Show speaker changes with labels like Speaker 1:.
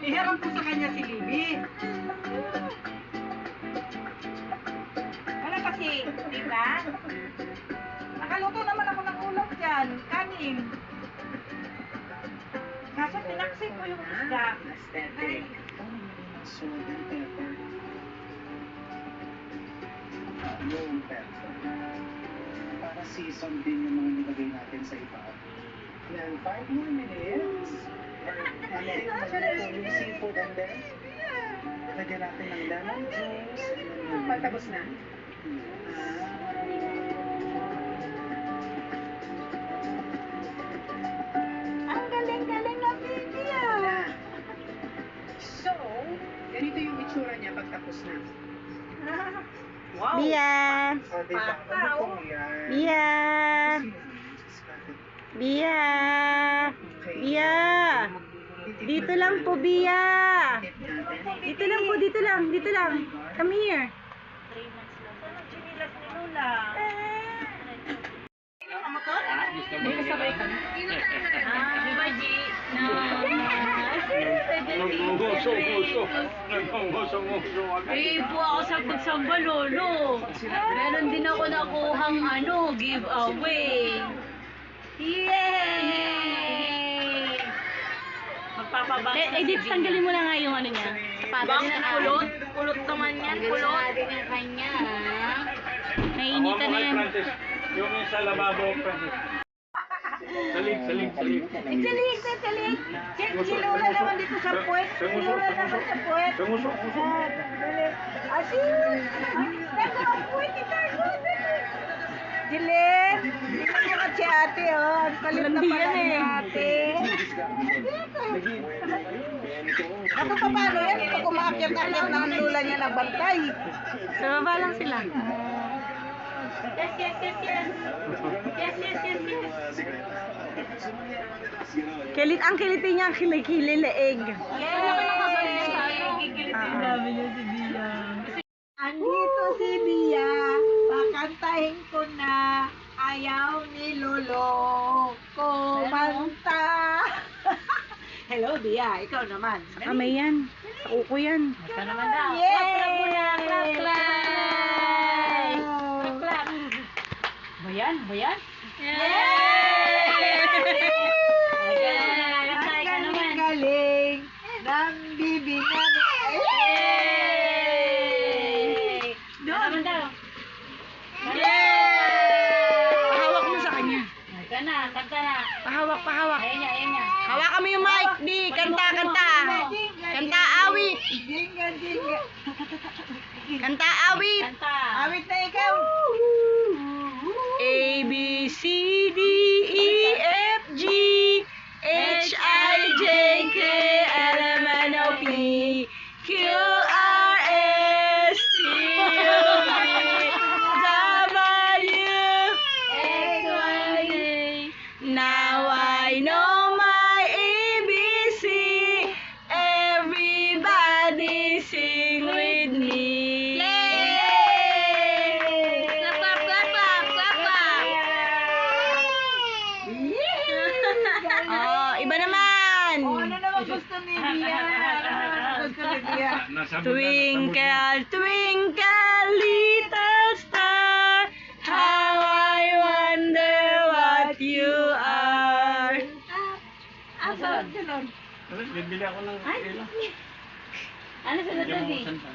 Speaker 1: Iharap po sa kanya si Bibi. Wala kasi, di ba? Nakaluto naman ako ng ulam dyan. Kanin. Kaso tinaksin ko yung isda. Ay.
Speaker 2: Salt and pepper. Yung pepper. Para season din yung mga nilagay natin sa iba. Then 5 more minutes. And then yung seafood and then lagyan natin ng lemon juice.
Speaker 1: Pagtapos na. Ang galing-galing ng Bibi ah.
Speaker 2: So, ganito yung itsura niya pagtapos na.
Speaker 1: Wow.
Speaker 3: Bia!
Speaker 2: O, diba? Ano po yan?
Speaker 3: Bia! Bia! Bia! Dito lang po, Bia! Dito lang po, dito lang, dito lang. Come here.
Speaker 1: 3 months lang. Saan ang chinilas ni Lola? Ang motor? May kasabay ka na? Di ba, G?
Speaker 4: Nagmuso-muso kami.
Speaker 5: Eh, po ako sa pagsamba, lolo. Meron din ako nakuhang giveaway. Yay!
Speaker 1: Magpapabang
Speaker 3: Edith, tanggalin mo na nga yung ano niya.
Speaker 5: Bang kulot?
Speaker 1: Kulot naman yan,
Speaker 5: Tanggalin
Speaker 1: kulot.
Speaker 5: natin yung kanya, ha?
Speaker 3: Nainitan na yan.
Speaker 4: Francis, yung sa lababo, Francis. Salig.
Speaker 1: Salig. Si Lola naman dito sa puwet. Si Lola naman sa puwet.
Speaker 4: Sanguso.
Speaker 1: Asi! Nako ang puwet ni Carlo. Jilen! Tingnan mo ka si ate, oh. Ang kalit na
Speaker 3: Walang
Speaker 1: pala
Speaker 3: diyan,
Speaker 1: ni
Speaker 3: eh.
Speaker 1: ate. Ako pa paano yan? Ito kumakyat-akyat na ang lula niya nagbantay.
Speaker 3: Sa baba lang sila. Kilit, ang kiliti niya, kilikili leeg.
Speaker 1: Andito si Bia, pakantahin ko na ayaw ni Lolo kumanta. Hello Bia, ikaw naman.
Speaker 3: Kamay yan. Sa uko yan.
Speaker 5: Ito naman daw.
Speaker 1: Yay!
Speaker 5: Clap muna, clap, clap. Clap. Bayan?
Speaker 1: Ang galing ng bibingan.
Speaker 5: Doon. Naman daw.
Speaker 3: Pahawak mo sa kanya.
Speaker 5: Kanta na.
Speaker 3: Pahawak.
Speaker 5: Ayan niya.
Speaker 3: Hawakan mo yung mic, Di. Kanta. Kanta, awit.
Speaker 1: Jinga.
Speaker 3: Kanta, awit.
Speaker 5: Kanta.
Speaker 1: Awit na ikaw.
Speaker 3: A, B, C, D, E, F, G, H, I, J, K, L, M, N, O, P, Q, R, S, T, U, V, W, X, Y, Z. Now I know my ABC. Everybody sing with me. Oh, iba naman.
Speaker 1: Oh, ano naman gusto ni Bia?
Speaker 3: Twinkle, twinkle, little star, how I wonder what you are.
Speaker 1: Asa, ganun.
Speaker 4: Bibili ako ng kilo.
Speaker 5: Ano sa
Speaker 4: Bigyan mo
Speaker 5: Di?
Speaker 4: santa.